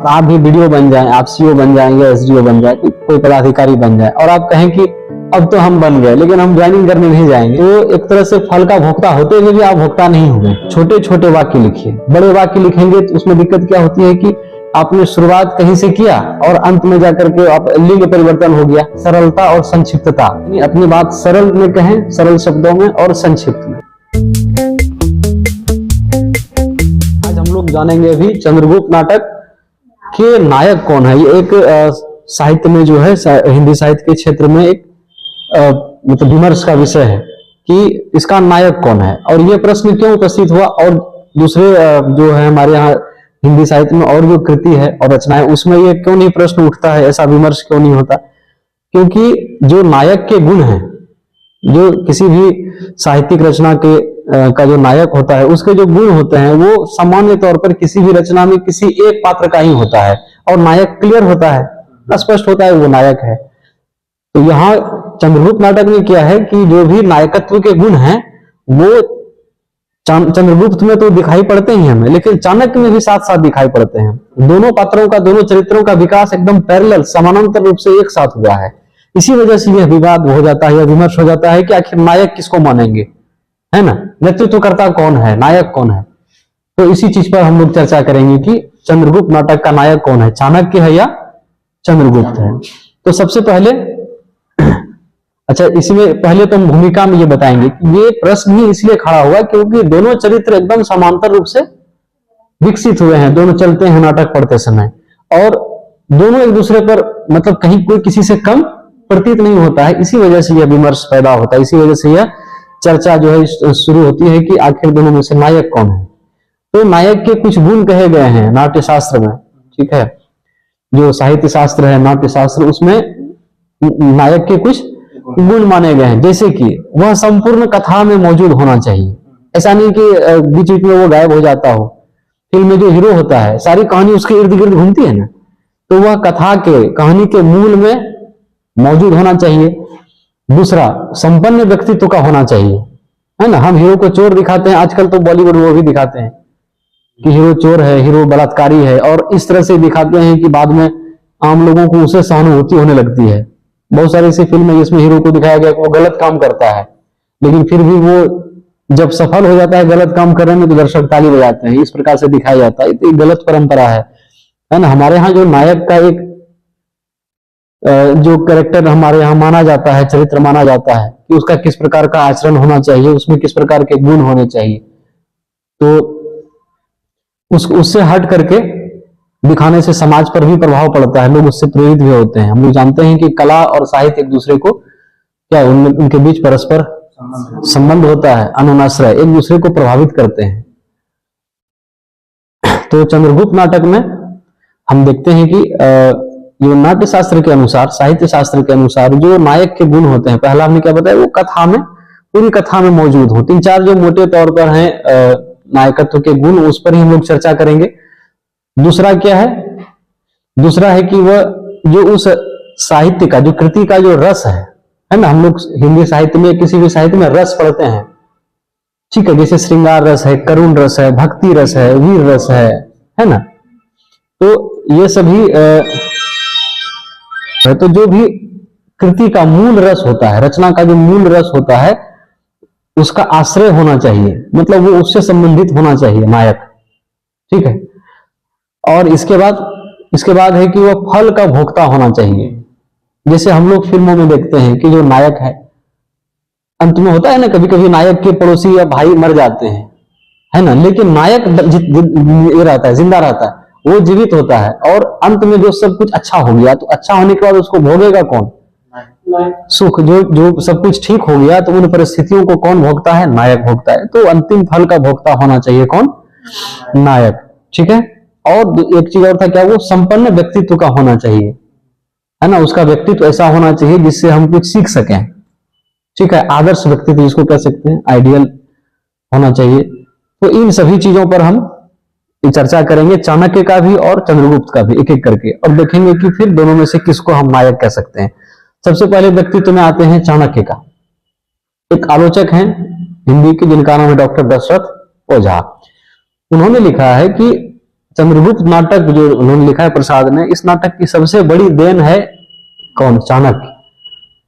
आप भी वीडियो बन जाएं, आप सीईओ बन जाएंगे, एसडीओ बन जाए, कोई पदाधिकारी बन जाए और आप कहें कि अब तो हम बन गए लेकिन हम ज्वाइनिंग करने नहीं जाएंगे, तो एक तरह से फल का भोक्ता होते हुए भी आप भोक्ता नहीं हुए। छोटे छोटे वाक्य लिखिए, बड़े वाक्य लिखेंगे तो उसमें दिक्कत क्या होती है कि आपने शुरुआत कहीं से किया और अंत में जाकर के आप लिंग परिवर्तन हो गया। सरलता और संक्षिप्तता, अपनी बात सरल में कहें, सरल शब्दों में और संक्षिप्त में। आज हम लोग जानेंगे अभी चंद्रगुप्त नाटक के नायक कौन है। ये एक साहित्य में जो है, हिंदी साहित्य के क्षेत्र में एक मतलब विमर्श का विषय है कि इसका नायक कौन है और ये प्रश्न क्यों उपस्थित हुआ, और दूसरे जो है हमारे यहाँ हिंदी साहित्य में और जो कृति है और रचनाएं, उसमें ये क्यों नहीं प्रश्न उठता है, ऐसा विमर्श क्यों नहीं होता। क्योंकि जो नायक के गुण हैं, जो किसी भी साहित्यिक रचना के का जो नायक होता है, उसके जो गुण होते हैं वो सामान्य तौर पर किसी भी रचना में किसी एक पात्र का ही होता है और नायक क्लियर होता है, स्पष्ट होता है वो नायक है। तो यहाँ चंद्रगुप्त नाटक में क्या है कि जो भी नायकत्व के गुण हैं वो चंद्रगुप्त में तो दिखाई पड़ते ही हमें, लेकिन चाणक्य में भी साथ साथ दिखाई पड़ते हैं। दोनों पात्रों का, दोनों चरित्रों का विकास एकदम पैरेलल, समानांतर रूप से एक साथ हुआ है। इसी वजह से यह विवाद हो जाता है या विमर्श हो जाता है कि आखिर नायक किसको मानेंगे, है ना, नेतृत्वकर्ता कौन है, नायक कौन है। तो इसी चीज पर हम लोग चर्चा करेंगे कि चंद्रगुप्त नाटक का नायक कौन है, चाणक्य है या चंद्रगुप्त है। तो सबसे पहले अच्छा, इसमें पहले तो हम भूमिका में ये बताएंगे कि ये प्रश्न ही इसलिए खड़ा हुआ क्योंकि दोनों चरित्र एकदम समांतर रूप से विकसित हुए हैं, दोनों चलते हैं नाटक पढ़ते समय और दोनों एक दूसरे पर मतलब कहीं कोई किसी से कम प्रतीत नहीं होता है। इसी वजह से यह विमर्श पैदा होता है, इसी वजह से यह चर्चा जो है शुरू होती है कि आखिर दोनों में से नायक कौन है। तो नायक के कुछ गुण कहे गए हैं नाट्य शास्त्र में, ठीक है, जो साहित्य शास्त्र है नाट्य शास्त्र, उसमें नायक के कुछ गुण माने गए हैं। जैसे कि वह संपूर्ण कथा में मौजूद होना चाहिए, ऐसा नहीं कि बीच बीच में वो गायब हो जाता हो। फिल्म में जो हीरो होता है सारी कहानी उसके इर्द गिर्द घूमती है ना, तो वह कथा के, कहानी के मूल में मौजूद होना चाहिए। दूसरा, संपन्न व्यक्तित्व का होना चाहिए, है ना। हम हीरो को चोर दिखाते हैं, आजकल तो बॉलीवुड वो भी दिखाते हैं कि हीरो चोर है, हीरो बलात्कारी है, और इस तरह से दिखाते हैं कि बाद में आम लोगों को उसे सहानुभूति होने लगती है। बहुत सारी ऐसी फिल्म है जिसमें हीरो को दिखाया गया कि वो गलत काम करता है, लेकिन फिर भी वो जब सफल हो जाता है गलत काम करने में तो दर्शक ताली बजाते हैं। इस प्रकार से दिखाया जाता है, तो गलत परंपरा है ना। हमारे यहाँ जो नायक का एक जो कैरेक्टर हमारे यहाँ माना जाता है, चरित्र माना जाता है कि उसका किस प्रकार का आचरण होना चाहिए, उसमें किस प्रकार के गुण होने चाहिए, तो उससे हट करके दिखाने से समाज पर भी प्रभाव पड़ता है, लोग उससे प्रेरित भी होते हैं। हम लोग जानते हैं कि कला और साहित्य एक दूसरे को क्या, उनके बीच परस्पर संबंध होता है, अनुनाश्रय, एक दूसरे को प्रभावित करते हैं। तो चंद्रगुप्त नाटक में हम देखते हैं कि जो नाट्य शास्त्र के अनुसार, साहित्य शास्त्र के अनुसार जो नायक के गुण होते हैं, पहला हमने क्या बताया, वो कथा में, पूरी कथा में मौजूद हो। 3-4 जो मोटे तौर पर हैं नायकत्व के गुण, उस पर ही हम लोग चर्चा करेंगे। दूसरा क्या है, दूसरा है कि वह जो उस साहित्य का, जो कृति का जो रस है ना, हम लोग हिंदी साहित्य में, किसी भी साहित्य में रस पढ़ते हैं, ठीक है, जैसे श्रृंगार रस है, करुण रस है, भक्ति रस है, वीर रस है ना। तो ये सभी तो जो भी कृति का मूल रस होता है, रचना का जो मूल रस होता है, उसका आश्रय होना चाहिए, मतलब वो उससे संबंधित होना चाहिए नायक, ठीक है। और इसके बाद है कि वह फल का भोक्ता होना चाहिए। जैसे हम लोग फिल्मों में देखते हैं कि जो नायक है, अंत में होता है ना, कभी कभी नायक के पड़ोसी या भाई मर जाते हैं, है ना, लेकिन नायक ये रहता है, जिंदा रहता है, वो जीवित होता है, और अंत में जो सब कुछ अच्छा हो गया, तो अच्छा होने के बाद उसको भोगेगा कौन, सुख। जो सब कुछ ठीक हो गया तो उन परिस्थितियों को कौन भोगता है, नायक भोगता है। तो अंतिम फल का भोक्ता होना चाहिए कौन, नायक, ठीक है। और एक चीज और था क्या, वो संपन्न व्यक्तित्व का होना चाहिए, है ना, उसका व्यक्तित्व ऐसा होना चाहिए जिससे हम कुछ सीख सकें, ठीक है, आदर्श व्यक्तित्व जिसको कह सकते हैं, आइडियल होना चाहिए। तो इन सभी चीजों पर हम चर्चा करेंगे, चाणक्य का भी और चंद्रगुप्त का भी, एक एक करके, और देखेंगे कि फिर दोनों में से किसको हम नायक कह सकते हैं। सबसे पहले व्यक्तित्व में आते हैं चाणक्य का। एक आलोचक हैं हिंदी के जिनका नाम है डॉक्टर दशरथ ओझा। उन्होंने लिखा है कि चंद्रगुप्त नाटक जो उन्होंने लिखा है प्रसाद ने, इस नाटक की सबसे बड़ी देन है कौन? चाणक्य।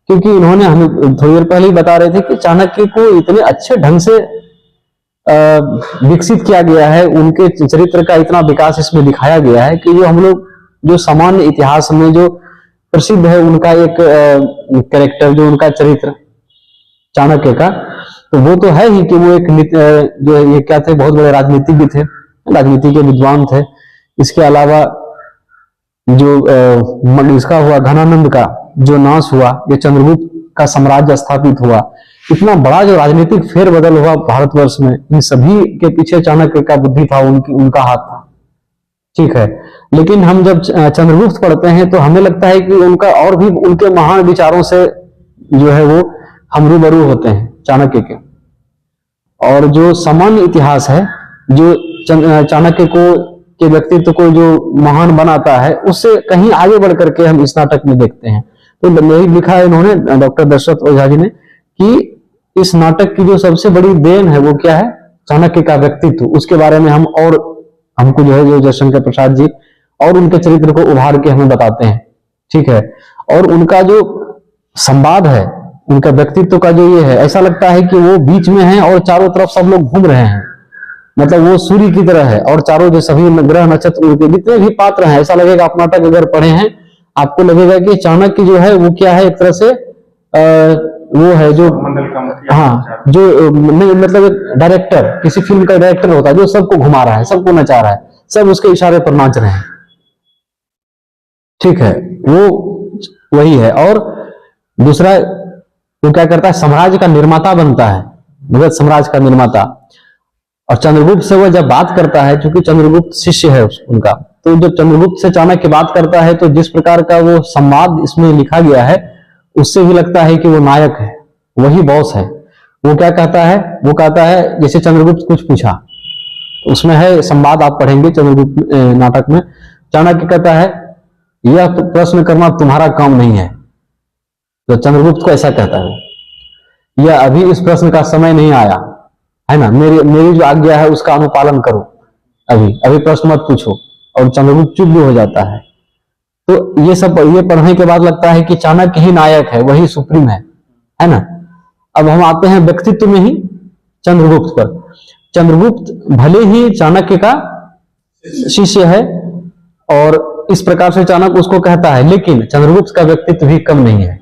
क्योंकि इन्होंने, हमें थोड़ी देर पहले ही बता रहे थे कि चाणक्य को इतने अच्छे ढंग से विकसित किया गया है, उनके चरित्र का इतना विकास इसमें दिखाया गया है कि जो हम लोग, जो सामान्य इतिहास में जो प्रसिद्ध है उनका एक कैरेक्टर, जो उनका चरित्र चाणक्य का, तो वो तो है ही कि वो एक जो ये क्या थे, बहुत बड़े राजनीतिज्ञ थे, राजनीति के विद्वान थे। इसके अलावा जो इसका हुआ घनानंद का जो नाश हुआ, जो चंद्रगुप्त का साम्राज्य स्थापित हुआ, इतना बड़ा जो राजनीतिक फेरबदल हुआ भारतवर्ष में, इन सभी के पीछे चाणक्य का बुद्धि था, उनका हाथ था। ठीक है, लेकिन हम जब चंद्रगुप्त पढ़ते हैं तो हमें लगता है कि उनका और भी उनके महान विचारों से जो है वो हम रूबरू होते हैं चाणक्य के। और जो सामान्य इतिहास है, जो चाणक्य को के व्यक्तित्व को जो महान बनाता है, उससे कहीं आगे बढ़ करके हम इस नाटक में देखते हैं। तो यही लिखा है इन्होंने, डॉक्टर दशरथ ओझा जी ने, कि इस नाटक की जो सबसे बड़ी देन है वो क्या है? चाणक्य का व्यक्तित्व। उसके बारे में हमको जो है, जो जयशंकर प्रसाद जी और उनके चरित्र को उभार के हमें बताते हैं। ठीक है, और उनका जो संवाद है, उनका व्यक्तित्व का जो ये है, ऐसा लगता है कि वो बीच में है और चारों तरफ सब लोग घूम रहे हैं। मतलब वो सूर्य की तरह है और चारों जो सभी ग्रह नक्षत्र उनके जितने भी पात्र हैं, ऐसा लगेगा, आप नाटक अगर पढ़े हैं आपको लगेगा कि चाणक्य जो है वो क्या है, एक तरह से वो है जो, हाँ, जो नहीं, मतलब एक डायरेक्टर, किसी फिल्म का डायरेक्टर होता है जो सबको घुमा रहा है, सबको नचा रहा है, सब उसके इशारे पर नाच रहे हैं। ठीक है, वो वही है। और दूसरा वो क्या करता है, साम्राज्य का निर्माता बनता है, मगध साम्राज्य का निर्माता। और चंद्रगुप्त से वो जब बात करता है, क्योंकि चंद्रगुप्त शिष्य है उनका, तो जब चंद्रगुप्त से चाणक्य बात करता है तो जिस प्रकार का वो संवाद इसमें लिखा गया है, उससे भी लगता है कि वो नायक है, वही बॉस है। वो क्या कहता है? वो कहता है, जैसे चंद्रगुप्त कुछ पूछा, उसमें है संवाद, आप पढ़ेंगे चंद्रगुप्त नाटक में। चाणक्य कहता है, यह प्रश्न करना तुम्हारा काम नहीं है। तो चंद्रगुप्त को ऐसा कहता है, यह अभी इस प्रश्न का समय नहीं आया है ना, मेरी जो आज्ञा है उसका अनुपालन करो, अभी प्रश्न मत पूछो। और चंद्रगुप्त चुप भी हो जाता है। तो ये पढ़ने के बाद लगता है कि चाणक्य ही नायक है, वही सुप्रीम है ना। अब हम आते हैं व्यक्तित्व में ही चंद्रगुप्त पर। चंद्रगुप्त भले ही चाणक्य का शिष्य है और इस प्रकार से चाणक्य उसको कहता है, लेकिन चंद्रगुप्त का व्यक्तित्व भी कम नहीं है।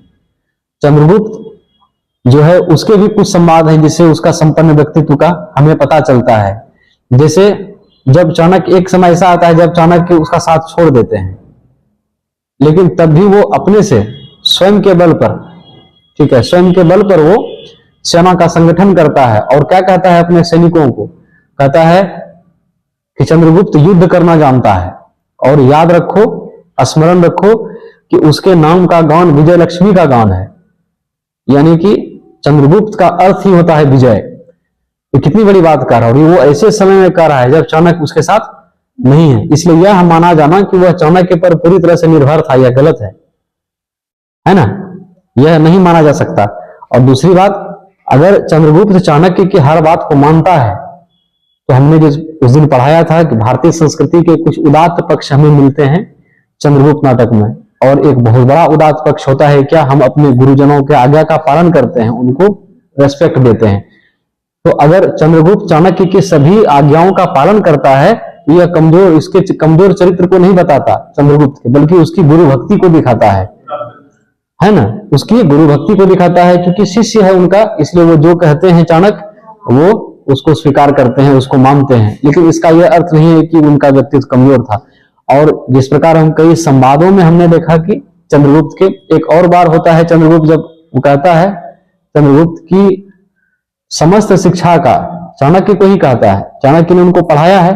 चंद्रगुप्त जो है उसके भी कुछ संवाद हैं जिससे उसका संपन्न व्यक्तित्व का हमें पता चलता है। जैसे जब चाणक्य, एक समय ऐसा आता है जब चाणक्य उसका साथ छोड़ देते हैं, लेकिन तब भी वो अपने से स्वयं के बल पर, ठीक है, स्वयं के बल पर वो सेना का संगठन करता है। और क्या कहता है अपने सैनिकों को? कहता है कि चंद्रगुप्त युद्ध करना जानता है, और याद रखो, स्मरण रखो कि उसके नाम का गान विजय लक्ष्मी का गान है। यानी कि चंद्रगुप्त का अर्थ ही होता है विजय। तो कितनी बड़ी बात कर रहा है, और वो ऐसे समय में कर रहा है जब चाणक्य उसके साथ नहीं है। इसलिए यह माना जाना कि वह चाणक्य पर पूरी तरह से निर्भर था, यह गलत है ना, यह नहीं माना जा सकता। और दूसरी बात, अगर चंद्रगुप्त चाणक्य की हर बात को मानता है, तो हमने जो उस दिन पढ़ाया था कि भारतीय संस्कृति के कुछ उदात्त पक्ष हमें मिलते हैं चंद्रगुप्त नाटक में, और एक बहुत बड़ा उदात्त पक्ष होता है क्या, हम अपने गुरुजनों के आज्ञा का पालन करते हैं, उनको रेस्पेक्ट देते हैं। तो अगर चंद्रगुप्त चाणक्य की सभी आज्ञाओं का पालन करता है, यह इसके कमजोर चरित्र को नहीं बताता चंद्रगुप्त के, बल्कि उसकी गुरु भक्ति को दिखाता है ना, उसकी गुरु भक्ति को दिखाता है, क्योंकि शिष्य है उनका, इसलिए वो जो कहते हैं चाणक्य वो उसको स्वीकार करते हैं, उसको मानते हैं। लेकिन इसका यह अर्थ नहीं है कि उनका व्यक्तित्व कमजोर था। और जिस प्रकार हम कई संवादों में हमने देखा कि चंद्रगुप्त के, एक और बार होता है चंद्रगुप्त जब वो कहता है, चंद्रगुप्त की समस्त शिक्षा का चाणक्य को ही कहता है, चाणक्य ने उनको पढ़ाया है,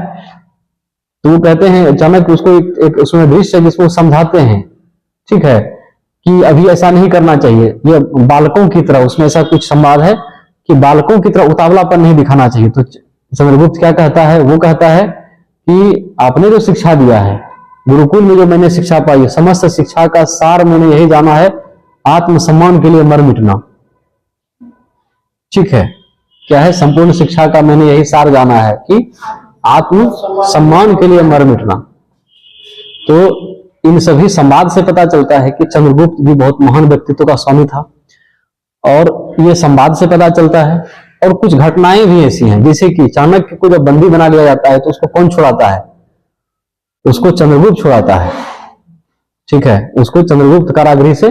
तो वो कहते हैं, चाणक्य उसको एक उसमें दृश्य जिसको समझाते हैं, ठीक है, कि अभी ऐसा नहीं करना चाहिए, ये बालकों की तरह, उसमें ऐसा कुछ संवाद है कि बालकों की तरह उतावलापन नहीं दिखाना चाहिए। तो चंद्रगुप्त क्या कहता है? वो कहता है कि आपने जो शिक्षा दिया है, गुरुकुल में जो मैंने शिक्षा पाई, समस्त शिक्षा का सार मैंने यही जाना है, आत्मसम्मान के लिए मर मिटना। ठीक है, क्या है? संपूर्ण शिक्षा का मैंने यही सार जाना है कि आत्म सम्मान के लिए मर मिटना। तो इन सभी संवाद से पता चलता है कि चंद्रगुप्त भी बहुत महान व्यक्तित्व का स्वामी था, और ये संवाद से पता चलता है। और कुछ घटनाएं भी ऐसी हैं, जैसे कि चाणक्य को जब बंदी बना लिया जाता है तो उसको कौन छुड़ाता है? उसको चंद्रगुप्त छुड़ाता है, ठीक है, उसको चंद्रगुप्त कारागृह से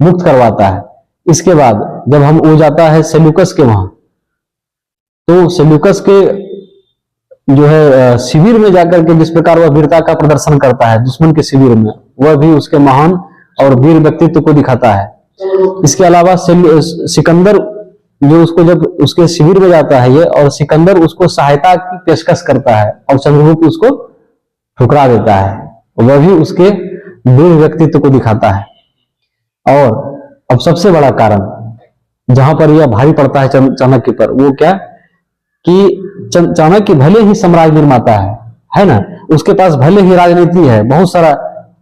मुक्त करवाता है। इसके बाद जब हम वो जाता है सेल्यूकस के वहां, तो सेल्यूकस के जो है शिविर में जाकर के जिस प्रकार वह वीरता का प्रदर्शन करता है दुश्मन के शिविर में, वह भी उसके महान और वीर व्यक्तित्व को दिखाता है। इसके अलावा सिकंदर जो उसको जब उसके शिविर में जाता है ये, और सिकंदर उसको सहायता की पेशकश करता है और चंद्रगुप्त उसको ठुकरा देता है, वह भी उसके वीर व्यक्तित्व को दिखाता है। और अब सबसे बड़ा कारण जहां पर यह भारी पड़ता है चाणक्य पर, वो क्या कि चाणक्य भले ही साम्राज्य निर्माता है ना, उसके पास भले ही राजनीति है, बहुत सारा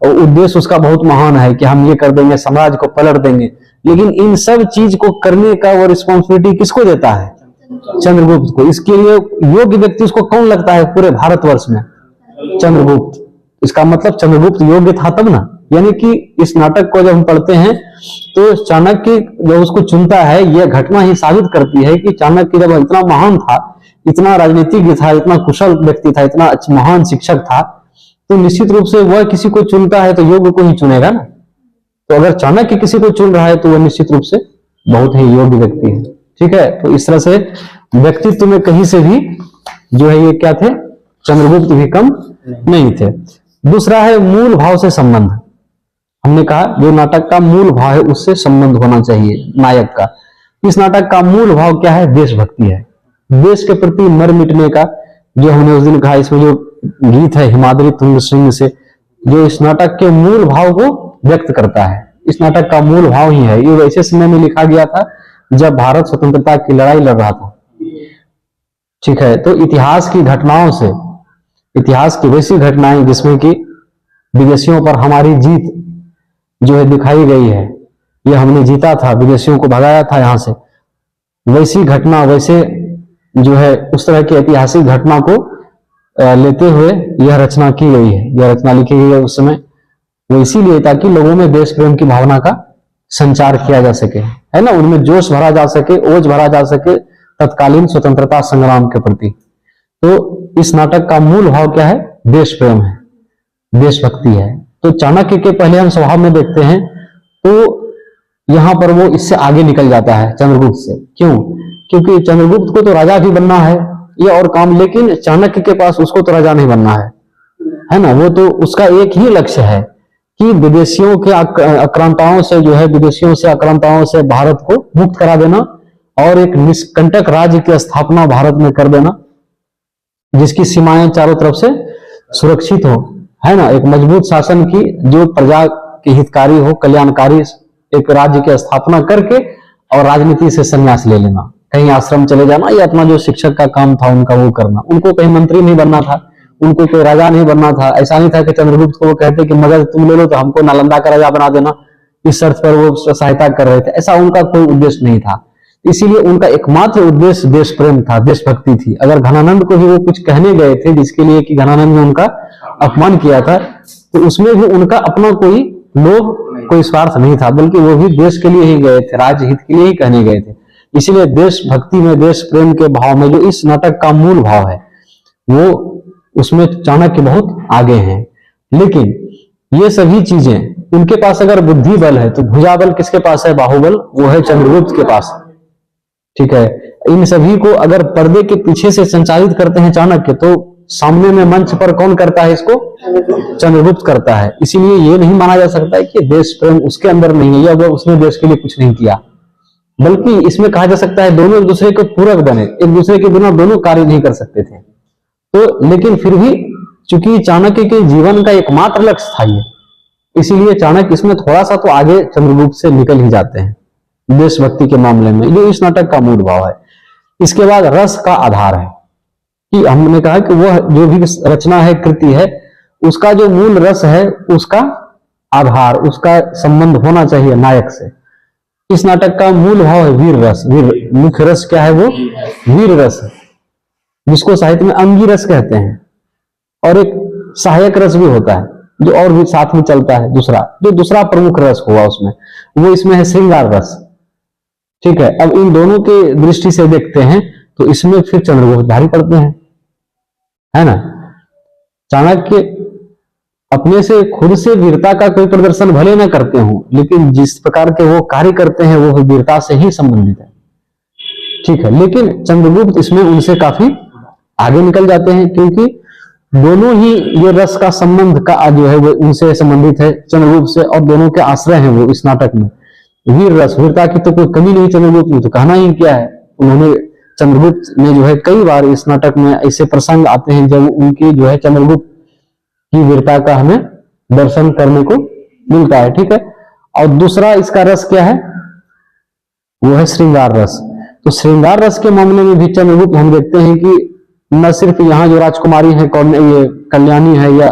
उद्देश्य उसका बहुत महान है कि हम ये कर देंगे, समाज को पलट देंगे, लेकिन इन सब चीज को करने का वो रिस्पॉन्सिबिलिटी किसको देता है? चंद्रगुप्त को। इसके लिए योग्य व्यक्ति उसको कौन लगता है पूरे भारतवर्ष में? चंद्रगुप्त। इसका मतलब चंद्रगुप्त योग्य था तब ना। यानी कि इस नाटक को जब हम पढ़ते हैं तो चाणक्य जो उसको चुनता है, यह घटना ही साबित करती है कि चाणक्य जब इतना महान था, इतना राजनीतिज्ञ था, इतना कुशल व्यक्ति था, इतना महान शिक्षक था, तो निश्चित रूप से वह किसी को चुनता है तो योग्य को ही चुनेगा ना। तो अगर चाणक्य किसी को चुन रहा है तो वह निश्चित रूप से बहुत ही योग्य व्यक्ति है, ठीक है। तो इस तरह से व्यक्तित्व में कहीं से भी जो है ये क्या थे? चंद्रगुप्त भी कम नहीं थे। दूसरा है मूल भाव से संबंध। हमने कहा जो नाटक का मूल भाव है उससे संबंध होना चाहिए नायक का। इस नाटक का मूल भाव क्या है? देशभक्ति है, देश के प्रति मर मिटने का। जो हमने उस दिन कहा, इसमें जो गीत है हिमाद्री तुंग सिंह से, जो इस नाटक के मूल भाव को व्यक्त करता है। इस नाटक का मूल भाव ही है। ये वैसे समय में लिखा गया था जब भारत स्वतंत्रता की लड़ाई लड़ रहा था, ठीक है। तो इतिहास की घटनाओं से, इतिहास की वैसी घटनाएं जिसमें कि विदेशियों पर हमारी जीत जो है दिखाई गई है, ये हमने जीता था, विदेशियों को भगाया था यहां से, वैसी घटना, वैसे जो है उस तरह की ऐतिहासिक घटना को लेते हुए यह रचना की गई है, यह रचना लिखी गई है उस समय। वो इसीलिए ताकि लोगों में देश प्रेम की भावना का संचार किया जा सके, है ना, उनमें जोश भरा जा सके, ओज भरा जा सके तत्कालीन स्वतंत्रता संग्राम के प्रति। तो इस नाटक का मूल भाव क्या है? देश प्रेम है, देशभक्ति है। तो चाणक्य के पहले हम स्वभाव में देखते हैं तो यहां पर वो इससे आगे निकल जाता है चंद्रगुप्त से। क्यों? क्योंकि चंद्रगुप्त को तो राजा भी बनना है ये और काम, लेकिन चाणक्य के पास उसको तो राजा नहीं बनना है ना। वो तो उसका एक ही लक्ष्य है कि विदेशियों के आक्रांताओं से जो है, विदेशियों से आक्रांताओं से भारत को मुक्त करा देना और एक निष्कंटक राज्य की स्थापना भारत में कर देना, जिसकी सीमाएं चारों तरफ से सुरक्षित हो, है ना, एक मजबूत शासन की जो प्रजा के हितकारी हो, कल्याणकारी एक राज्य की स्थापना करके और राजनीति से संन्यास ले लेना, कहीं आश्रम चले जाना या अपना जो शिक्षक का काम था उनका वो करना। उनको कहीं मंत्री नहीं बनना था, उनको कोई राजा नहीं बनना था। ऐसा नहीं था कि चंद्रगुप्त को वो कहते कि मगध तुम ले लो तो हमको नालंदा का राजा बना देना, इस शर्त पर वो सहायता कर रहे थे। ऐसा उनका कोई उद्देश्य नहीं था। इसीलिए उनका एकमात्र उद्देश्य देश प्रेम था, देशभक्ति थी। अगर घनानंद को भी वो कुछ कहने गए थे जिसके लिए कि घनानंद ने उनका अपमान किया था, तो उसमें भी उनका अपना कोई लोभ, कोई स्वार्थ नहीं था, बल्कि वो भी देश के लिए ही गए थे, राज्य हित के लिए ही कहने गए थे। इसीलिए देशभक्ति में, देश प्रेम के भाव में जो इस नाटक का मूल भाव है, वो उसमें चाणक्य बहुत आगे हैं। लेकिन ये सभी चीजें उनके पास अगर बुद्धि बल है तो भुजाबल किसके पास है? बाहुबल, वो है चंद्रगुप्त के पास, ठीक है। इन सभी को अगर पर्दे के पीछे से संचालित करते हैं चाणक्य, तो सामने में मंच पर कौन करता है इसको? चंद्रगुप्त करता है। इसीलिए ये नहीं माना जा सकता है कि देश प्रेम उसके अंदर नहीं है या वो उसने देश के लिए कुछ नहीं किया, बल्कि इसमें कहा जा सकता है दोनों एक दूसरे के पूरक बने, एक दूसरे के बिना दोनों कार्य नहीं कर सकते थे। तो लेकिन फिर भी चूंकि चाणक्य के जीवन का एकमात्र लक्ष्य था ये, इसीलिए चाणक्य इसमें थोड़ा सा तो आगे चंद्रगुप्त से निकल ही जाते हैं देशभक्ति के मामले में, जो इस नाटक का मूल भाव है। इसके बाद रस का आधार है कि हमने कहा कि वह जो भी रचना है, कृति है, उसका जो मूल रस है, उसका आधार, उसका संबंध होना चाहिए नायक से। इस नाटक का मूल भाव है वीर रस। वीर मुख्य रस क्या है? वो वीर रस है। जिसको साहित्य में अंगी रस कहते हैं, और एक सहायक रस भी होता है जो और भी साथ में चलता है। जो दूसरा प्रमुख रस हुआ उसमें, वो इसमें है श्रृंगार रस। ठीक है, अब इन दोनों के दृष्टि से देखते हैं तो इसमें फिर चंद्रगुप्त भारी पड़ते हैं, है ना। चाणक्य अपने से खुद से वीरता का कोई प्रदर्शन भले ना करते हो, लेकिन जिस प्रकार के वो कार्य करते हैं वो वीरता से ही संबंधित है। ठीक है, लेकिन चंद्रगुप्त इसमें उनसे काफी आगे निकल जाते हैं, क्योंकि दोनों ही ये रस का संबंध का जो है वो उनसे संबंधित है, चंद्रगुप्त से, और दोनों के आश्रय हैं वो इस नाटक में। वीर रस, वीरता की तो कोई कमी नहीं चंद्रगुप्त ने, तो कहना ही क्या है। उन्होंने, चंद्रगुप्त ने जो है कई बार इस नाटक में ऐसे प्रसंग आते हैं जब उनकी जो है चंद्रगुप्त की वीरता का हमें दर्शन करने को मिलता है। ठीक है, और दूसरा इसका रस क्या है, वो है श्रृंगार रस। तो श्रृंगार रस के मामले में भी चंद्रगुप्त हम देखते हैं कि न सिर्फ यहाँ जो राजकुमारी है ये कल्याणी है या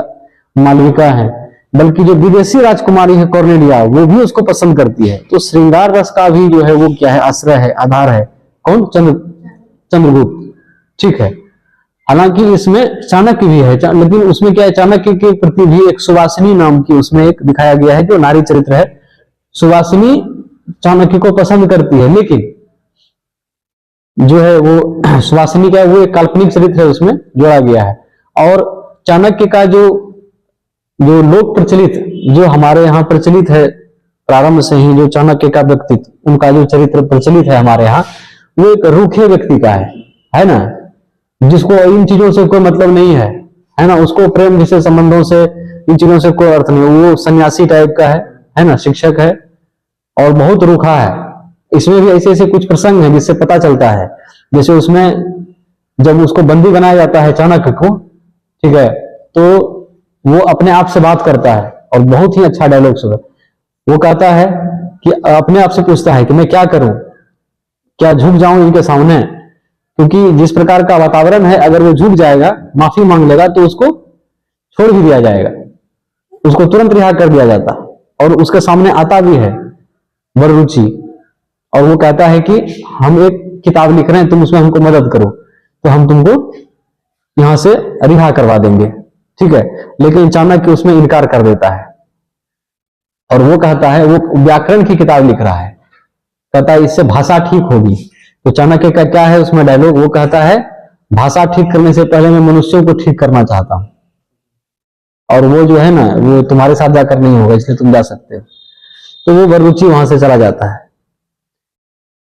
मालविका है, बल्कि जो विदेशी राजकुमारी है कॉर्नेलिया, वो भी उसको पसंद करती है। तो श्रृंगार रस का भी जो है वो क्या है, आश्रय है, आधार है कौन, चंद्रगुप्त। ठीक है, हालांकि इसमें चाणक्य भी है, लेकिन उसमें क्या है, चाणक्य के प्रति भी एक सुवासिनी नाम की उसमें एक दिखाया गया है जो नारी चरित्र है। सुवासिनी चाणक्य को पसंद करती है, लेकिन जो है वो सुवासिनी का वो एक काल्पनिक चरित्र है उसमें जोड़ा गया है। और चाणक्य का जो लोक प्रचलित, जो हमारे यहाँ प्रचलित है प्रारंभ से ही, जो चाणक्य का व्यक्तित्व, उनका जो चरित्र प्रचलित है हमारे यहाँ, वो एक रूखे व्यक्ति का है ना, जिसको इन चीजों से कोई मतलब नहीं है ना, उसको प्रेम जैसे संबंधों से, इन चीजों से कोई अर्थ नहीं। वो सन्यासी टाइप का है ना, शिक्षक है और बहुत रूखा है। इसमें भी ऐसे ऐसे कुछ प्रसंग हैं जिससे पता चलता है, जैसे उसमें जब उसको बंदी बनाया जाता है चाणक्य को, ठीक है, तो वो अपने आप से बात करता है और बहुत ही अच्छा डायलॉग सुना। वो कहता है कि अपने आप से पूछता है कि मैं क्या करूं, क्या झुक जाऊं इनके सामने, क्योंकि जिस प्रकार का वातावरण है, अगर वो झुक जाएगा, माफी मांग लेगा, तो उसको छोड़ भी दिया जाएगा, उसको तुरंत रिहा कर दिया जाता। और उसके सामने आता भी है वररुचि, और वो कहता है कि हम एक किताब लिख रहे हैं, तुम उसमें हमको मदद करो, तो हम तुमको यहां से रिहा करवा देंगे। ठीक है, लेकिन चाणक्य उसमें इनकार कर देता है और वो कहता है, वो व्याकरण की किताब लिख रहा है, कहता है इससे भाषा ठीक होगी। तो चाणक्य का क्या है उसमें डायलॉग, वो कहता है भाषा ठीक करने से पहले मैं मनुष्यों को ठीक करना चाहता हूं, और वो जो है ना, वो तुम्हारे साथ जाकर नहीं होगा, इसलिए तुम जा सकते हो। तो वो वररुचि वहां से चला जाता है,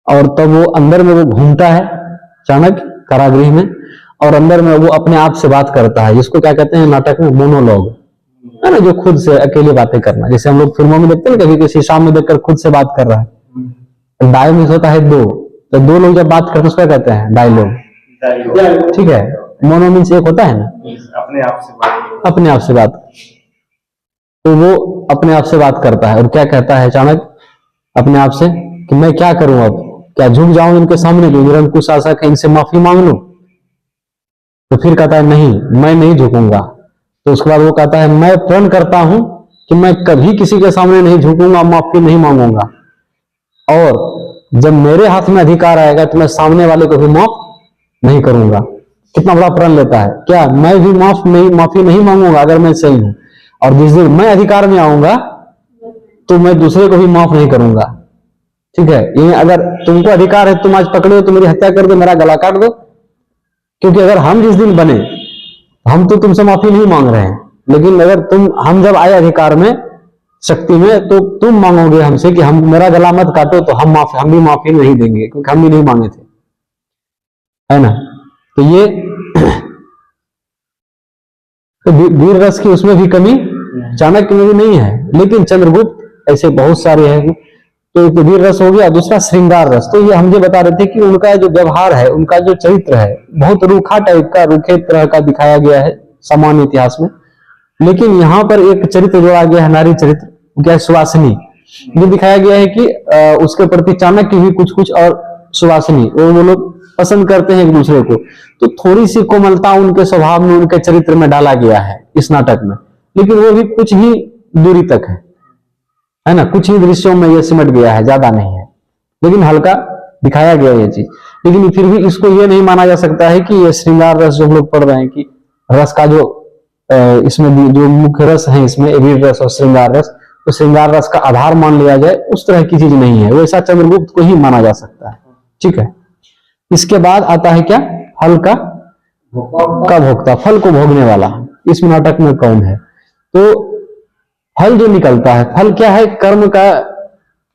और तब वो अंदर में वो घूमता है चाणक्य कारागृह में, और अंदर में वो अपने आप से बात करता है, जिसको क्या कहते हैं नाटक में मोनोलॉग, है ना, जो खुद से अकेले बातें करना। जैसे हम लोग फिल्मों में देखते हैं कभी किसी शाम में देखकर खुद से बात कर रहा है। डाय मीन्स होता है दो, तो दो लोग जब बात करते हैं उसको कहते हैं डायलॉग। ठीक है, मोनो मीन्स एक होता है ना, अपने आप से बात। तो वो अपने आप से बात करता है और क्या कहता है चाणक्य अपने आप से कि मैं क्या करूं, अब क्या झुक जाऊं इनके सामने, जो निरंकुश शासक है, इनसे माफी मांग लूं। तो फिर कहता है नहीं, मैं नहीं झुकूंगा। तो उसके बाद वो कहता है मैं प्रण करता हूं कि मैं कभी किसी के सामने नहीं झुकूंगा, माफी नहीं मांगूंगा, और जब मेरे हाथ में अधिकार आएगा तो मैं सामने वाले को भी माफ नहीं करूंगा। कितना बड़ा प्रण लेता है, क्या मैं भी माफी नहीं मांगूंगा अगर मैं सही हूं, और जिस दिन मैं अधिकार में आऊंगा तो मैं दूसरे को भी माफ नहीं करूंगा। ठीक है, ये अगर तुमको अधिकार है, तुम आज पकड़े हो तो मेरी हत्या कर दो, मेरा गला काट दो, क्योंकि अगर हम जिस दिन बने, हम तो तुमसे माफी नहीं मांग रहे हैं, लेकिन अगर हम जब आए अधिकार में, शक्ति में, तो तुम मांगोगे हमसे कि हम मेरा गला मत काटो, तो हम भी माफी नहीं देंगे, क्योंकि हम भी नहीं मांगे थे, है ना। तो ये तो वीर रस की उसमें भी कमी चाणक्य में भी नहीं है, लेकिन चंद्रगुप्त ऐसे बहुत सारे हैं। तो एक वीर रस हो गया, दूसरा श्रृंगार रस। तो ये हम ये बता रहे थे कि उनका जो व्यवहार है, उनका जो चरित्र है, बहुत रूखा टाइप का, रूखे तरह का दिखाया गया है सामान्य इतिहास में, लेकिन यहाँ पर एक चरित्र जोड़ा गया है, नारी चरित्र, क्या है, सुवासिनी। ये दिखाया गया है कि उसके प्रति चाणक्य भी कुछ और सुवासिनी, वो लोग पसंद करते हैं एक दूसरे को। तो थोड़ी सी कोमलता उनके स्वभाव में, उनके चरित्र में डाला गया है इस नाटक में, लेकिन वो भी कुछ ही दूरी तक है ना, कुछ ही दृश्यों में ये सिमट गया है, ज्यादा नहीं है, लेकिन हल्का दिखाया गया ये चीज। लेकिन फिर भी इसको ये नहीं माना जा सकता है कि ये श्रृंगार रस जो हम लोग पढ़ रहे हैं कि रस का जो इसमें जो मुख्य रस है इसमें वीर रस और श्रृंगार रस, तो श्रृंगार रस का आधार मान लिया जाए, उस तरह की चीज नहीं है, वैसा चंद्रगुप्त को ही माना जा सकता है। ठीक है, इसके बाद आता है क्या, फल का भोक्ता, फल को भोगने वाला इस नाटक में कौन है? तो फल जो निकलता है, फल क्या है, कर्म का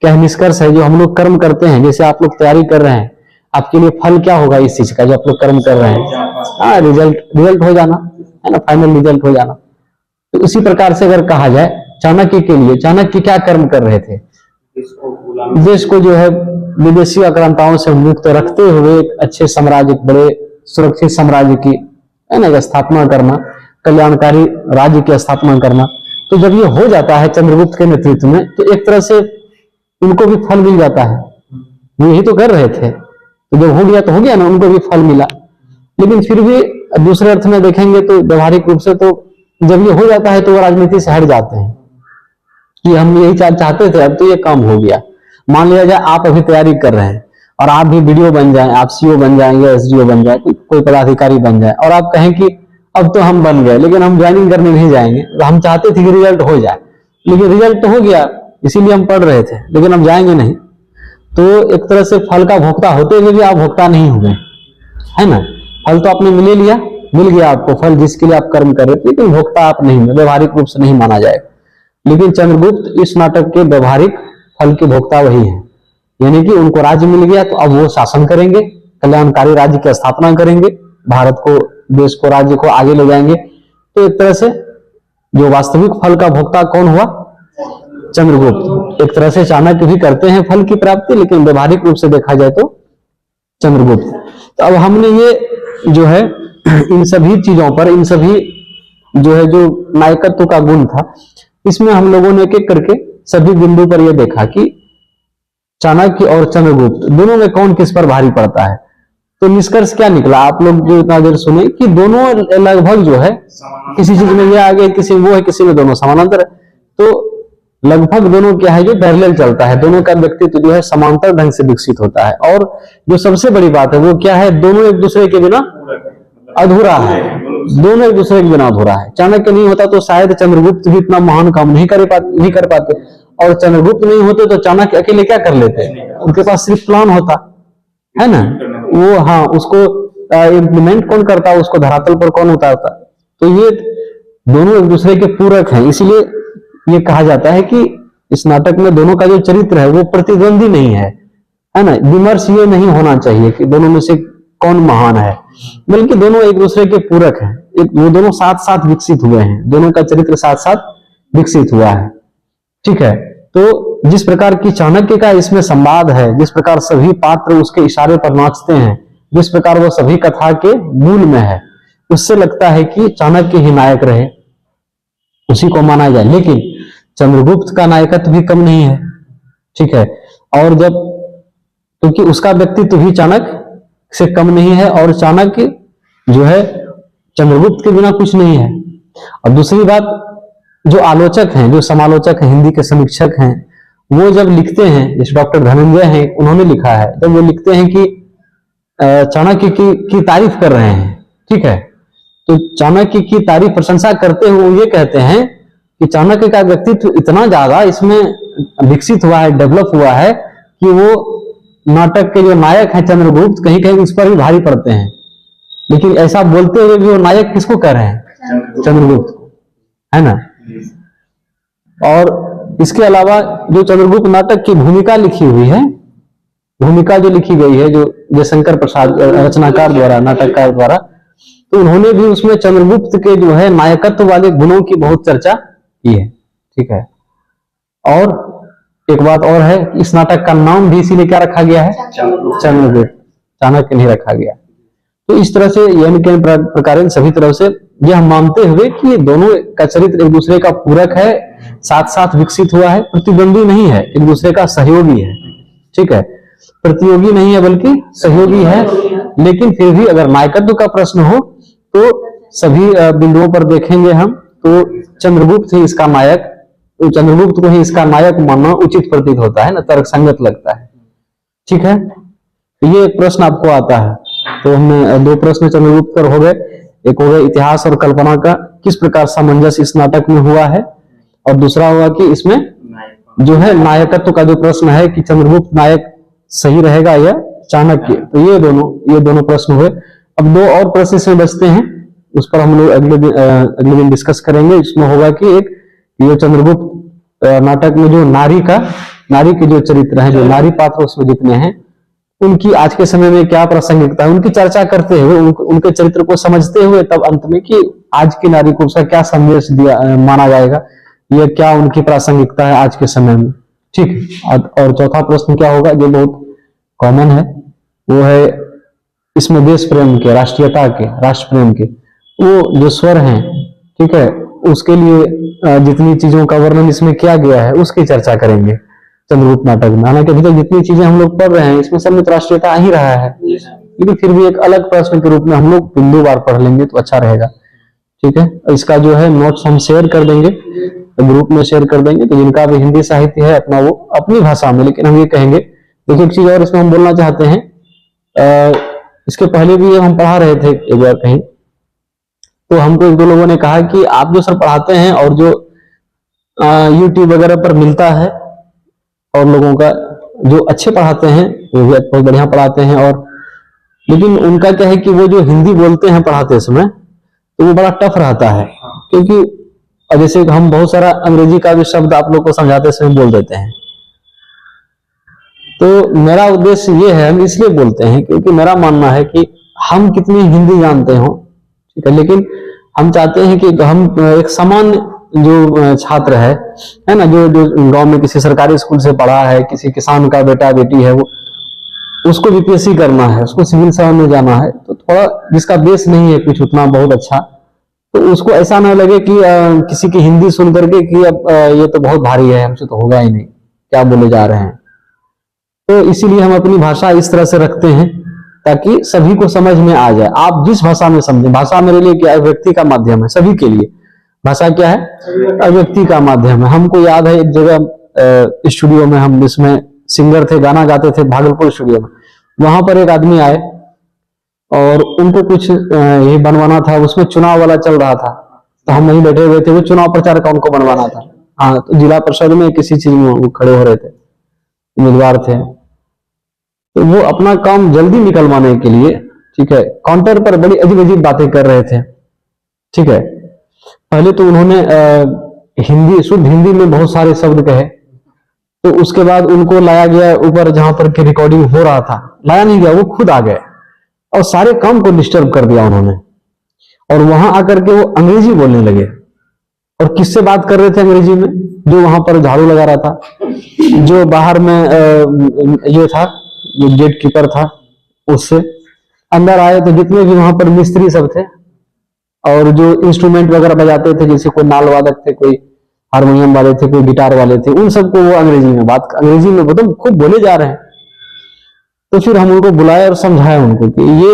क्या निष्कर्ष है, जो हम लोग कर्म करते हैं, जैसे आप लोग तैयारी कर रहे हैं, आपके लिए फल क्या होगा इस चीज का जो आप लोग कर्म कर रहे हैं? हाँ, रिजल्ट हो जाना है ना, फाइनल रिजल्ट हो जाना। तो उसी प्रकार से अगर कहा जाए चाणक्य के लिए, चाणक्य क्या कर्म कर रहे थे? देश को जो है विदेशी आक्रांताओं से मुक्त रखते हुए एक अच्छे साम्राज्य, बड़े सुरक्षित साम्राज्य की है ना स्थापना करना, कल्याणकारी राज्य की स्थापना करना। तो जब ये हो जाता है चंद्रगुप्त के नेतृत्व में, तो एक तरह से उनको भी फल मिल जाता है, वो यही तो कर रहे थे, तो जब हो गया तो हो गया ना, उनको भी फल मिला। लेकिन फिर भी दूसरे अर्थ में देखेंगे तो व्यवहारिक रूप से तो जब ये हो जाता है तो वो राजनीति से हट जाते हैं कि हम यही चाहते थे, अब तो ये काम हो गया। मान लिया जाए आप अभी तैयारी कर रहे हैं और आप भी वीडियो बन जाएं, आप सीओ बन जाएंगे, एसडीओ बन जाए, कोई पदाधिकारी बन जाए, और आप कहें कि अब तो हम बन गए लेकिन हम ज्वाइनिंग करने नहीं जाएंगे, तो हम चाहते थे कि रिजल्ट हो जाए, लेकिन रिजल्ट तो हो गया, इसीलिए हम पढ़ रहे थे, लेकिन हम जाएंगे नहीं। तो एक तरह से फल का भोक्ता होते हुए भी आप भोक्ता नहीं हुए, है ना। फल तो आपने मिल गया आपको फल जिसके लिए आप कर्म कर रहे थे, लेकिन भोक्ता आप नहीं, व्यवहारिक रूप से नहीं माना जाएगा। लेकिन चंद्रगुप्त इस नाटक के व्यवहारिक फल के भोक्ता वही है, यानी कि उनको राज्य मिल गया तो अब वो शासन करेंगे, कल्याणकारी राज्य की स्थापना करेंगे, भारत को, देश को, राज्य को आगे ले जाएंगे। तो एक तरह से जो वास्तविक फल का भोक्ता कौन हुआ? चंद्रगुप्त। एक तरह से चाणक्य भी करते हैं फल की प्राप्ति, लेकिन व्यवहारिक रूप से देखा जाए तो चंद्रगुप्त। तो अब हमने ये जो है इन सभी चीजों पर, इन सभी जो है जो नायकत्व का गुण था, इसमें हम लोगों ने एक एक करके सभी बिंदु पर यह देखा कि चाणक्य और चंद्रगुप्त दोनों में कौन किस पर भारी पड़ता है। तो निष्कर्ष क्या निकला, आप लोग जो इतना देर सुने कि दोनों लगभग जो है किसी चीज में ये आगे, किसी में वो है, किसी में दोनों समानांतर है। तो लगभग दोनों क्या है, जो पैरेलल चलता है, दोनों का व्यक्तित्व जो है समांतर ढंग से विकसित होता है। और जो सबसे बड़ी बात है वो क्या है, दोनों एक दूसरे के बिना अधूरा है, दोनों एक दूसरे के बिना अधूरा है। चाणक्य नहीं होता तो शायद चंद्रगुप्त भी इतना महान काम नहीं कर पाते, और चंद्रगुप्त नहीं होते तो चाणक्य अकेले क्या कर लेते, उनके पास सिर्फ प्लान होता है ना, वो हाँ उसको इम्प्लीमेंट कौन करता, उसको धरातल पर कौन उतारता। तो ये दोनों एक दूसरे के पूरक हैं, इसलिए ये कहा जाता है कि इस नाटक में दोनों का जो चरित्र है वो प्रतिद्वंदी नहीं है ना। विमर्श ये नहीं होना चाहिए कि दोनों में से कौन महान है, बल्कि दोनों एक दूसरे के पूरक हैं, वो दोनों साथ साथ विकसित हुए हैं, दोनों का चरित्र साथ साथ विकसित हुआ है। ठीक है, तो जिस प्रकार की चाणक्य का इसमें संवाद है, जिस प्रकार सभी पात्र उसके इशारे पर नाचते हैं, जिस प्रकार वो सभी कथा के मूल में है, उससे लगता है कि चाणक्य ही नायक रहे, उसी को माना जाए। लेकिन चंद्रगुप्त का नायकत्व भी कम नहीं है। ठीक है, और जब, क्योंकि उसका व्यक्तित्व भी चाणक्य से कम नहीं है, और चाणक्य जो है चंद्रगुप्त के बिना कुछ नहीं है। और दूसरी बात, जो आलोचक हैं, जो समालोचक हैं, हिंदी के समीक्षक हैं, वो जब लिखते हैं, जैसे डॉक्टर धनंजय हैं, उन्होंने लिखा है, जब वो लिखते हैं कि चाणक्य की तारीफ कर रहे हैं, ठीक है, तो चाणक्य की तारीफ, प्रशंसा करते हुए वो ये कहते हैं कि चाणक्य का व्यक्तित्व इतना ज्यादा इसमें विकसित हुआ है, डेवलप हुआ है कि वो नाटक के जो नायक हैं चंद्रगुप्त, कहीं कहीं उस पर भी भारी पड़ते हैं। लेकिन ऐसा बोलते हुए भी वो नायक किसको कह रहे हैं? चंद्रगुप्त को, है ना। और इसके अलावा जो चंद्रगुप्त नाटक की भूमिका लिखी हुई है, भूमिका जो लिखी गई है, जो जयशंकर प्रसाद रचनाकार द्वारा, नाटककार द्वारा, तो उन्होंने भी उसमें चंद्रगुप्त के जो है नायकत्व वाले गुणों की बहुत चर्चा की है। ठीक है, और एक बात और है, इस नाटक का नाम भी इसीलिए क्या रखा गया है? चंद्रगुप्त, चाणक्य नहीं रखा गया। तो इस तरह से यानी कि प्रकार सभी तरह से यह मानते हुए कि ये दोनों का चरित्र एक दूसरे का पूरक है, साथ साथ विकसित हुआ है, प्रतिद्वंदी नहीं है, एक दूसरे का सहयोगी है। ठीक है, प्रतियोगी नहीं है बल्कि सहयोगी है। लेकिन फिर भी अगर नायकत्व का प्रश्न हो तो सभी बिंदुओं पर देखेंगे हम, तो चंद्रगुप्त ही इसका नायक, तो चंद्रगुप्त को ही इसका नायक मानना उचित प्रतीत होता है ना, तर्कसंगत लगता है। ठीक है, ये एक प्रश्न आपको आता है। तो हमने दो प्रश्न चंद्रगुप्त पर हो गए, एक हो गया इतिहास और कल्पना का किस प्रकार सामंजस्य इस नाटक में हुआ है, और दूसरा हुआ कि इसमें जो है नायकत्व का जो प्रश्न है कि चंद्रगुप्त नायक सही रहेगा या चाणक्य। तो ये दोनों प्रश्न हुए। अब दो और प्रश्न इसमें बचते हैं, उस पर हम लोग अगले दिन डिस्कस करेंगे। इसमें होगा कि एक ये चंद्रगुप्त नाटक में जो नारी के जो चरित्र हैं, जो नारी पात्र उसमें जितने हैं, उनकी आज के समय में क्या प्रासंगिकता है, उनकी चर्चा करते हुए, उनके चरित्र को समझते हुए तब अंत में कि आज की नारी को उसका क्या संदेश दिया माना जाएगा, ये क्या उनकी प्रासंगिकता है आज के समय में। ठीक है। और चौथा प्रश्न क्या होगा, जो बहुत कॉमन है, वो है इसमें देश प्रेम के, राष्ट्रीयता के, राष्ट्र प्रेम के वो जो स्वर हैं, ठीक है, उसके लिए जितनी चीजों का वर्णन इसमें किया गया है उसकी चर्चा करेंगे चंद्रगुप्त नाटक में। हालांकि अभी तक जितनी चीजें हम लोग पढ़ रहे हैं इसमें सब में तो राष्ट्रीयता आ ही रहा है, लेकिन फिर भी एक अलग प्रश्न के रूप में हम लोग बिंदुवार पढ़ लेंगे तो अच्छा रहेगा। ठीक है। इसका जो है नोट्स हम शेयर कर देंगे, ग्रुप में शेयर कर देंगे। तो जिनका भी हिंदी साहित्य है अपना, वो अपनी भाषा में, लेकिन हम ये कहेंगे, देखिए एक चीज और इसमें हम बोलना चाहते हैं, इसके पहले भी हम पढ़ा रहे थे एक बार कहीं, तो हमको एक दो लोगों ने कहा कि आप जो सर पढ़ाते हैं और जो यूट्यूब वगैरह पर मिलता है, और लोगों का जो अच्छे पढ़ाते हैं वो भी बहुत बढ़िया पढ़ाते हैं, और लेकिन उनका क्या है कि वो जो हिंदी बोलते हैं पढ़ाते समय तो वो बड़ा टफ रहता है, क्योंकि जैसे हम बहुत सारा अंग्रेजी का भी शब्द आप लोग को समझाते समय बोल देते हैं। तो मेरा उद्देश्य ये है, हम इसलिए बोलते हैं क्योंकि मेरा मानना है कि हम कितनी हिंदी जानते हो, ठीक है, लेकिन हम चाहते हैं कि हम एक सामान्य जो छात्र है ना, जो गांव में किसी सरकारी स्कूल से पढ़ा है, किसी किसान का बेटा बेटी है, वो उसको बीपीएससी करना है, उसको सिविल सर्विस में जाना है, तो थोड़ा जिसका बेस नहीं है कुछ उतना बहुत अच्छा, तो उसको ऐसा ना लगे कि किसी की हिंदी सुन करके कि अब ये तो बहुत भारी है, हमसे तो होगा ही नहीं, क्या बोले जा रहे हैं। तो इसीलिए हम अपनी भाषा इस तरह से रखते हैं ताकि सभी को समझ में आ जाए। आप जिस भाषा में समझे, भाषा मेरे लिए क्या है, अभिव्यक्ति का माध्यम है, सभी के लिए भाषा क्या है, अभिव्यक्ति का माध्यम है। हमको याद है एक जगह स्टूडियो में, हम जिसमें सिंगर थे, गाना गाते थे, भागलपुर स्टूडियो में, वहां पर एक आदमी आए और उनको कुछ ये बनवाना था, उसमें चुनाव वाला चल रहा था, तो हम वहीं बैठे हुए थे, वो चुनाव प्रचार का उनको बनवाना था। हाँ, तो जिला परिषद में किसी चीज में वो खड़े हो रहे थे, उम्मीदवार थे, तो वो अपना काम जल्दी निकलवाने के लिए, ठीक है, काउंटर पर बड़ी अजीब अजीब बातें कर रहे थे। ठीक है। पहले तो उन्होंने शुद्ध हिंदी में बहुत सारे शब्द कहे, तो उसके बाद उनको लाया गया ऊपर जहां पर की रिकॉर्डिंग हो रहा था, लाया नहीं गया, वो खुद आ गए और सारे काम को डिस्टर्ब कर दिया उन्होंने, और वहां आकर के वो अंग्रेजी बोलने लगे। और किससे बात कर रहे थे अंग्रेजी में? जो वहां पर झाड़ू लगा रहा था, जो बाहर में ये था, जो गेट कीपर था, उससे अंदर आए तो जितने भी वहां पर मिस्त्री सब थे, और जो इंस्ट्रूमेंट वगैरह बजाते थे, जैसे कोई नाल वादक थे, कोई हारमोनियम वाले थे, कोई गिटार वाले थे, उन सबको वो अंग्रेजी में मतलब खूब बोले जा रहे हैं। तो फिर हम उनको बुलाया और समझाया उनको कि ये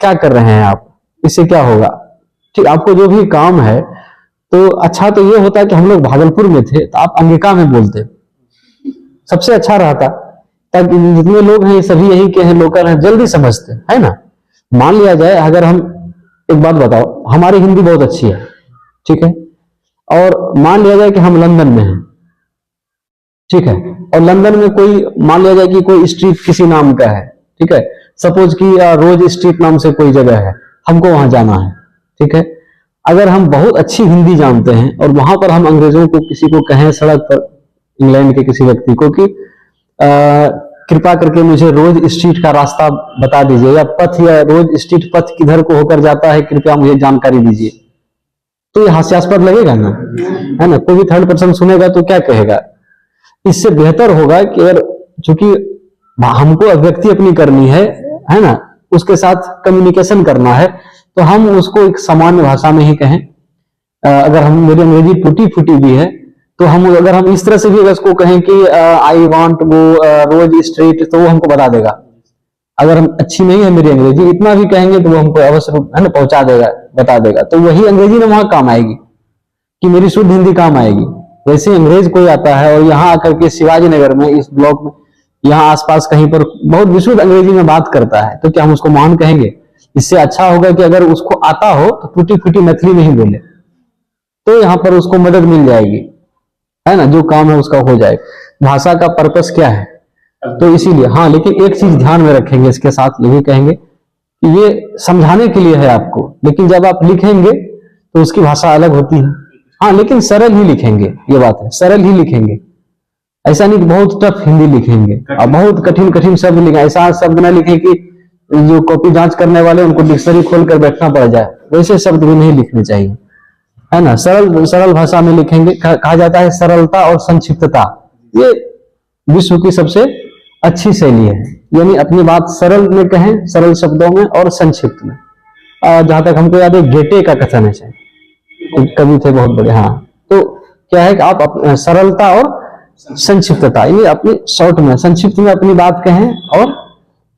क्या कर रहे हैं आप, इससे क्या होगा। ठीक, आपको जो भी काम है, तो अच्छा तो ये होता है कि हम लोग भागलपुर में थे तो आप अंगिका में बोलते, सबसे अच्छा रहता, ताकि जितने लोग हैं सभी यही के हैं, लोकल हैं, जल्दी समझते है ना। मान लिया जाए, अगर हम एक बात बताओ, हमारी हिंदी बहुत अच्छी है, ठीक है, और मान लिया जाए कि हम लंदन में हैं, ठीक है, और लंदन में कोई, मान लिया जाए कि कोई स्ट्रीट किसी नाम का है, ठीक है, सपोज कि रोज स्ट्रीट नाम से कोई जगह है, हमको वहां जाना है, ठीक है। अगर हम बहुत अच्छी हिंदी जानते हैं और वहां पर हम अंग्रेजों को किसी को कहें सड़क पर, इंग्लैंड के किसी व्यक्ति को कि कृपा करके मुझे रोज स्ट्रीट का रास्ता बता दीजिए, या पथ, या रोज स्ट्रीट पथ किधर को होकर जाता है, कृपया मुझे जानकारी दीजिए, तो ये हास्यास्पद लगेगा ना, है ना। कोई भी थर्ड पर्सन सुनेगा तो क्या कहेगा। इससे बेहतर होगा कि अगर, चूंकि हमको अभिव्यक्ति अपनी करनी है ना, उसके साथ कम्युनिकेशन करना है, तो हम उसको एक सामान्य भाषा में ही कहें। अगर हम, मेरी अंग्रेजी टूटी फूटी भी है, तो अगर हम इस तरह से भी उसको कहें कि I want go rose street, तो वो हमको बता देगा। अगर हम, अच्छी नहीं है मेरी अंग्रेजी, इतना भी कहेंगे तो वो हमको अवश्य रूप है ना पहुंचा देगा, बता देगा। तो वही अंग्रेजी में वहां काम आएगी कि मेरी शुद्ध हिंदी काम आएगी। वैसे अंग्रेज कोई आता है और यहाँ आकर के शिवाजी नगर में, इस ब्लॉक में यहाँ आसपास कहीं पर बहुत विशुद्ध अंग्रेजी में बात करता है, तो क्या हम उसको महान कहेंगे? इससे अच्छा होगा कि अगर उसको आता हो तो टूटी फूटी मैथिली में ही बोले, तो यहाँ पर उसको मदद मिल जाएगी, है ना, जो काम है उसका हो जाएगा। भाषा का पर्पस क्या है, तो इसीलिए हाँ, लेकिन एक चीज ध्यान में रखेंगे, इसके साथ ये भी कहेंगे कि ये समझाने के लिए है आपको, लेकिन जब आप लिखेंगे तो उसकी भाषा अलग होती है। हाँ, लेकिन सरल ही लिखेंगे, ये बात है, सरल ही लिखेंगे। ऐसा नहीं कि बहुत टफ हिंदी लिखेंगे और बहुत कठिन कठिन शब्द लिखें, ऐसा शब्द ना लिखे कि जो कॉपी जांच करने वाले उनको डिक्शनरी खोल कर बैठना पड़ जाए, वैसे शब्द भी नहीं लिखने चाहिए, है ना। सरल सरल भाषा में लिखेंगे। कहा जाता है सरलता और संक्षिप्तता ये विश्व की सबसे अच्छी शैली है, यानी अपनी बात सरल में कहें, सरल शब्दों में और संक्षिप्त में। जहां तक हमको याद है गेटे का कथन है, शायद कवि थे बहुत बड़े, हाँ, तो क्या है कि आप सरलता और संक्षिप्तता, ये अपनी शॉर्ट में, संक्षिप्त में अपनी बात कहें और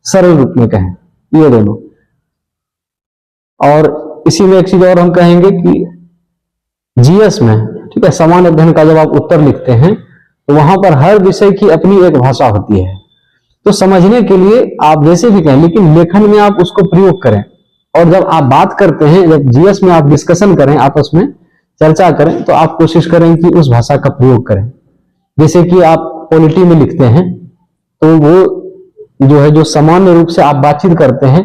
सरल रूप में कहें, ये दोनों। और इसी में एक चीज और हम कहेंगे कि जीएस में, ठीक है, सामान्य अध्ययन का जब आप उत्तर लिखते हैं तो वहां पर हर विषय की अपनी एक भाषा होती है, तो समझने के लिए आप जैसे भी कहें, लेकिन लेखन में आप उसको प्रयोग करें। और जब आप बात करते हैं, जब जीएस में आप डिस्कशन करें, आपस में चर्चा करें, तो आप कोशिश करें कि उस भाषा का प्रयोग करें। जैसे कि आप पॉलिटी में लिखते हैं तो वो जो है, जो सामान्य रूप से आप बातचीत करते हैं,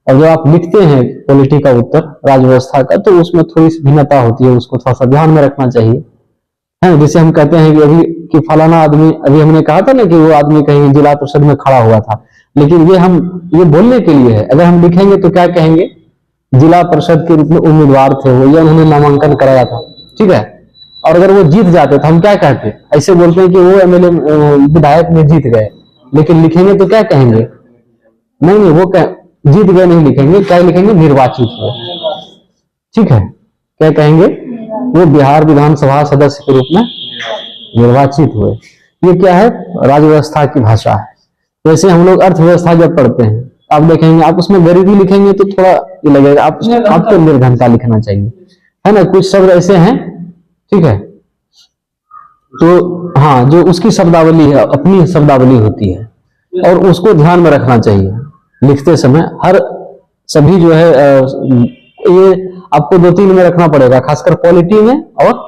और जब आप लिखते हैं पॉलिटी का उत्तर, राज्य व्यवस्था का, तो उसमें थोड़ी सी भिन्नता होती है, उसको थोड़ा सा ध्यान में रखना चाहिए, है। जैसे हम कहते हैं कि अभी कि फलाना आदमी, अभी हमने कहा था ना कि वो आदमी कहीं जिला परिषद में खड़ा हुआ था, लेकिन ये बोलने के लिए है। अगर हम लिखेंगे तो क्या कहेंगे, जिला परिषद के रूप में उम्मीदवार थे वो, या उन्होंने नामांकन कराया था, ठीक है। और अगर वो जीत जाते तो हम क्या कहते, ऐसे बोलते हैं कि वो एमएलए विधायक में जीत गए, लेकिन लिखेंगे तो क्या कहेंगे, नहीं नहीं, वो जीत गए नहीं लिखेंगे, क्या लिखेंगे, निर्वाचित हुए, ठीक है। क्या कहेंगे, वो बिहार विधानसभा सदस्य के रूप में निर्वाचित हुए। ये क्या है, राज्य व्यवस्था की भाषा है। वैसे हम लोग अर्थव्यवस्था जब पढ़ते हैं, आप देखेंगे, आप उसमें गरीबी लिखेंगे तो थोड़ा ये लगेगा, आपको निर्धनता लिखना चाहिए, है ना। कुछ शब्द ऐसे हैं, ठीक है, तो हाँ, जो उसकी शब्दावली है, अपनी शब्दावली होती है, और उसको ध्यान में रखना चाहिए लिखते समय। हर सभी जो है ये आपको 2-3 में रखना पड़ेगा, खासकर पॉलिटी में और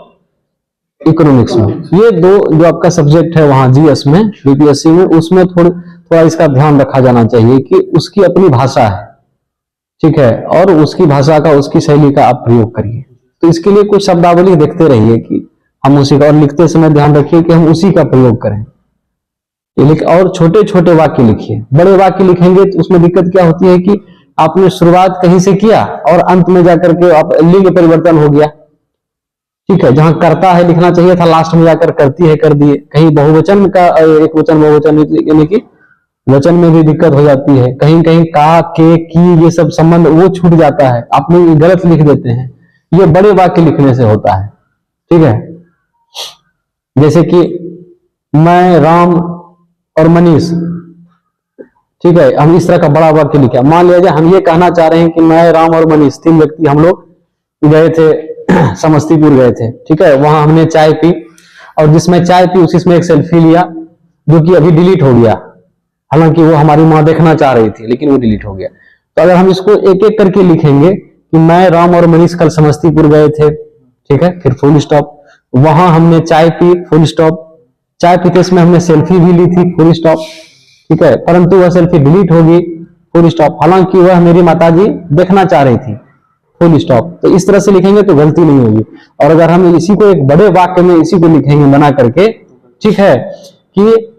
इकोनॉमिक्स में। ये दो जो आपका सब्जेक्ट है वहां जीएस में, बीपीएससी में, उसमें थोड़ा इसका ध्यान रखा जाना चाहिए कि उसकी अपनी भाषा है, ठीक है, और उसकी भाषा का, उसकी शैली का आप प्रयोग करिए। तो इसके लिए कुछ शब्दावली देखते रहिए कि हम उसी का, और लिखते समय ध्यान रखिए कि हम उसी का प्रयोग करें। और छोटे छोटे वाक्य लिखिए। बड़े वाक्य लिखेंगे तो उसमें दिक्कत क्या होती है कि आपने शुरुआत कहीं से किया और अंत में जाकर के आप लिंग परिवर्तन हो गया, ठीक है। जहां करता है लिखना चाहिए था, लास्ट में जाकर करती है कर दिए। कहीं बहुवचन का एक वचन बहुवचन, यानी कि वचन में भी दिक्कत हो जाती है। कहीं कहीं का, के, की, ये सब संबंध वो छूट जाता है, आप लोग गलत लिख देते हैं। ये बड़े वाक्य लिखने से होता है, ठीक है। जैसे कि मैं, राम और मनीष, ठीक है, हम इस तरह का बड़ा वाक्य लिखा। मान लीजिए हम ये कहना चाह रहे हैं कि मैं, राम और मनीष 3 व्यक्ति हम लोग गए थे, समस्तीपुर गए थे, ठीक है। वहां हमने चाय पी, और जिसमें चाय पी उसी में एक सेल्फी लिया, जो कि अभी डिलीट हो गया। हालांकि वो हमारी माँ देखना चाह रही थी, लेकिन वो डिलीट हो गया। तो अगर हम इसको एक एक करके लिखेंगे कि मैं, राम और मनीष कल समस्तीपुर गए थे, ठीक है, फिर फुल स्टॉप, वहां हमने चाय पी, फुल स्टॉप, चाय पीते इसमें हमने सेल्फी भी ली थी, फुल स्टॉप, ठीक है, परंतु वह सेल्फी डिलीट हो गई, फुल स्टॉप, हालांकि वह मेरी माताजी देखना चाह रही थी, फुल स्टॉप। तो इस तरह से लिखेंगे तो गलती नहीं होगी। और अगर हम इसी को एक बड़े वाक्य में इसी को लिखेंगे बना करके, ठीक है, कि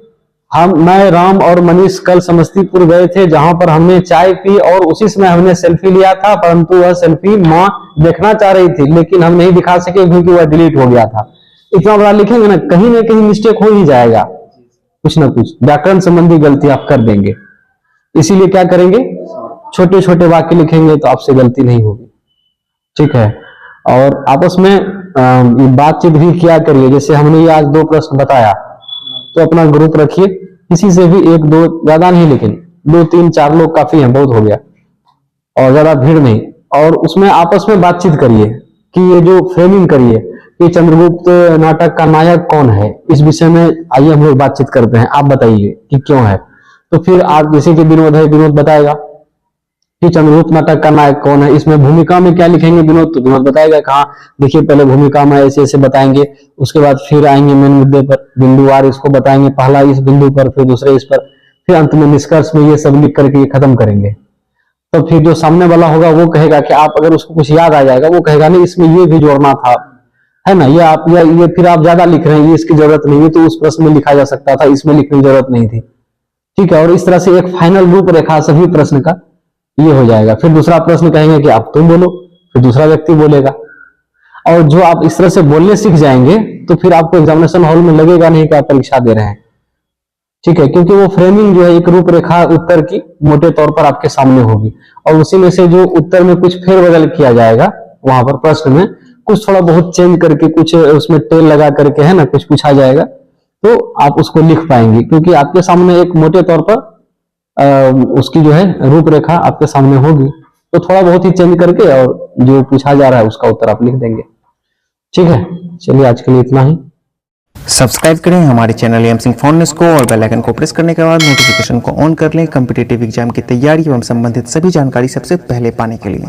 मैं, राम और मनीष कल समस्तीपुर गए थे, जहां पर हमने चाय पी और उसी समय हमने सेल्फी लिया था, परंतु वह सेल्फी माँ देखना चाह रही थी, लेकिन हम नहीं दिखा सके क्योंकि वह डिलीट हो गया था। इतना बड़ा लिखेंगे ना कहीं मिस्टेक हो ही जाएगा, कुछ ना कुछ व्याकरण संबंधी गलती आप कर देंगे। इसीलिए क्या करेंगे, छोटे छोटे वाक्य लिखेंगे तो आपसे गलती नहीं होगी, ठीक है। और आपस में बातचीत भी किया करिए। जैसे हमने ये आज 2 प्रश्न बताया, तो अपना ग्रुप रखिए, किसी से भी 1-2, ज्यादा नहीं, लेकिन 2-3-4 लोग काफी हैं, बहुत हो गया, और ज्यादा भीड़ नहीं। और उसमें आपस में बातचीत करिए कि ये जो फ्रेमिंग करिए कि चंद्रगुप्त नाटक का नायक कौन है, इस विषय में आइए हम लोग बातचीत करते हैं। आप बताइए कि क्यों है। तो फिर आप जैसे कि विनोद है, विनोद बताएगा कि चंद्रगुप्त नाटक का नायक कौन है, इसमें भूमिका में क्या लिखेंगे विनोद, तो विनोद बताएगा कहाँ। देखिए पहले भूमिका में ऐसे ऐसे बताएंगे, उसके बाद फिर आएंगे मेन मुद्दे पर, बिंदुवार इसको बताएंगे, पहला इस बिंदु पर, फिर दूसरे इस पर, फिर अंत में निष्कर्ष में ये सब लिख करके ये खत्म करेंगे। तो फिर जो सामने वाला होगा वो कहेगा कि आप अगर उसको कुछ याद आ जाएगा, वो कहेगा नहीं इसमें ये भी जोड़ना था, है ना, ये आप ये फिर आप ज्यादा लिख रहे हैं, ये इसकी जरूरत नहीं है, तो उस प्रश्न में लिखा जा सकता था, इसमें लिखने की जरूरत नहीं थी। ठीक है, और इस तरह से एक फाइनल रूपरेखा सभी प्रश्न का ये हो जाएगा। फिर दूसरा प्रश्न कहेंगे कि आप तुम बोलो, फिर दूसरा व्यक्ति बोलेगा। और जो आप इस तरह से बोलने सीख जाएंगे तो फिर आपको एग्जामिनेशन हॉल में लगेगा नहीं कि आप परीक्षा दे रहे हैं। ठीक है, क्योंकि वो फ्रेमिंग जो है एक रूपरेखा उत्तर की मोटे तौर पर आपके सामने होगी, और उसी में से जो उत्तर में कुछ फेरबदल किया जाएगा, वहां पर प्रश्न में कुछ थोड़ा बहुत चेंज करके, कुछ उसमें टेल लगा करके, है ना, कुछ पूछा जाएगा, तो आप उसको लिख पाएंगे, क्योंकि आपके सामने एक मोटे तौर पर उसकी जो है रूपरेखा आपके सामने होगी। तो थोड़ा बहुत ही चेंज करके और जो पूछा जा रहा है उसका उत्तर आप लिख देंगे। ठीक है, चलिए आज के लिए इतना ही। सब्सक्राइब करें हमारे चैनल एम सिंह फॉन न्यूज़ को और बेल आइकन को प्रेस करने के बाद नोटिफिकेशन को ऑन कर लें कॉम्पिटिटिव एग्जाम की तैयारी एवं संबंधित सभी जानकारी सबसे पहले पाने के लिए।